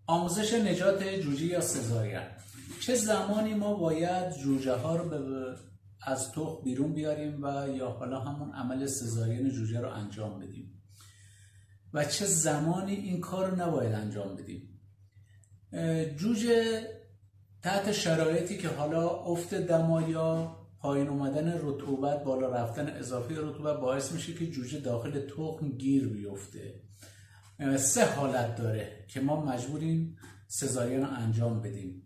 آموزش نجات جوجه یا سزارین. چه زمانی ما باید جوجه ها رو از تخم بیرون بیاریم و یا حالا همون عمل سزارین جوجه رو انجام بدیم و چه زمانی این کار رو نباید انجام بدیم؟ جوجه تحت شرایطی که حالا افت دما یا پایین اومدن رطوبت، بالا رفتن اضافی رطوبت باعث میشه که جوجه داخل تخم گیر بیفته. 3 حالت داره که ما مجبوریم سزارین رو انجام بدیم.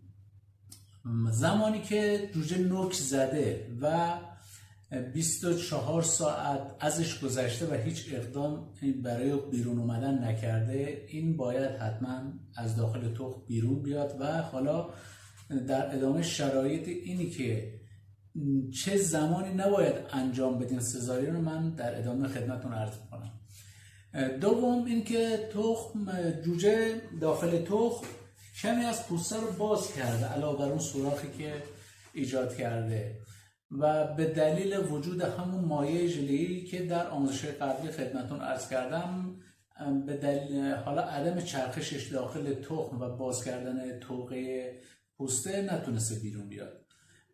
زمانی که جوجه نوک زده و 24 ساعت ازش گذشته و هیچ اقدام برای بیرون اومدن نکرده، این باید حتما از داخل تخم بیرون بیاد و حالا در ادامه شرایط اینی که چه زمانی نباید انجام بدین سزارین رو من در ادامه خدمتتون عرض میکنم. دوم این که جوجه داخل تخم کمی از پوسته رو باز کرده علاوه بر اون سوراخی که ایجاد کرده و به دلیل وجود همون مایع ژله‌ای که در آموزش قبلی خدمتتون عرض کردم، به دلیل حالا عدم چرخشش داخل تخم و باز کردن توقه پوسته نتونسته بیرون بیاد.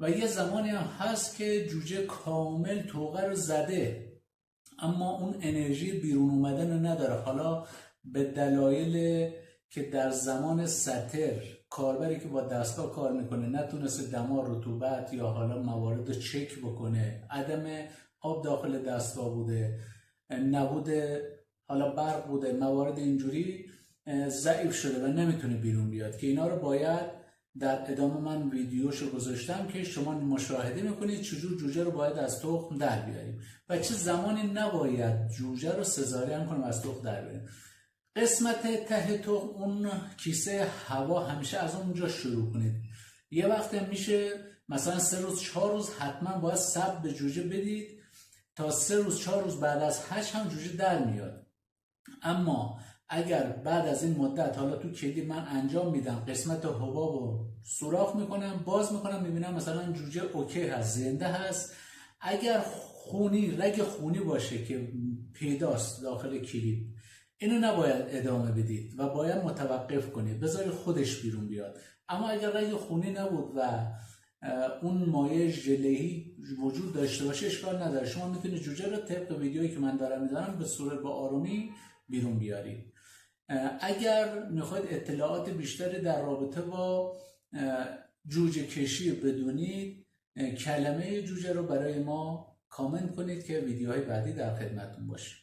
و یه زمانی هم هست که جوجه کامل توقه رو زده اما اون انرژی بیرون اومدن رو نداره، حالا به دلایل که در زمان سطر کاربری که با دستگاه کار میکنه نتونسته دما، رطوبت یا حالا موارد چک بکنه، عدم آب داخل دستگاه بوده، نبود حالا برق بوده، موارد اینجوری ضعیف شده و نمیتونه بیرون بیاد که اینا رو باید در ادامه من ویدیوشو گذاشتم که شما مشاهده میکنید چجور جوجه رو باید از تخم در بیاریم و چه زمانی نباید جوجه رو سزارین کنیم از تخم در بیاریم. قسمت ته تخم، اون کیسه هوا، همیشه از اونجا شروع کنید. یه وقت میشه مثلا 3 روز 4 روز حتما باید صبر به جوجه بدید تا 3 روز 4 روز بعد از هش هم جوجه در میاد. اما اگر بعد از این مدت حالا تو کلیدی من انجام میدم، قسمت حباب رو سوراخ میکنم، باز میکنم، میبینم مثلا جوجه اوکی هست، زنده هست، اگر رگ خونی باشه که پیداست داخل کلید، اینو نباید ادامه بدید و باید متوقف کنید، بذارید خودش بیرون بیاد. اما اگر رگ خونی نبود و اون مایع ژله‌ای وجود داشته باشه اشکال نداره، شما میتونید جوجه رو طبق ویدیویی که من دارم میذارم به صورت با آرومی بیرون بیارید. اگر میخواید اطلاعات بیشتری در رابطه با جوجه کشی بدونید، کلمه جوجه رو برای ما کامنت کنید که ویدیوهای بعدی در خدمتتون باشه.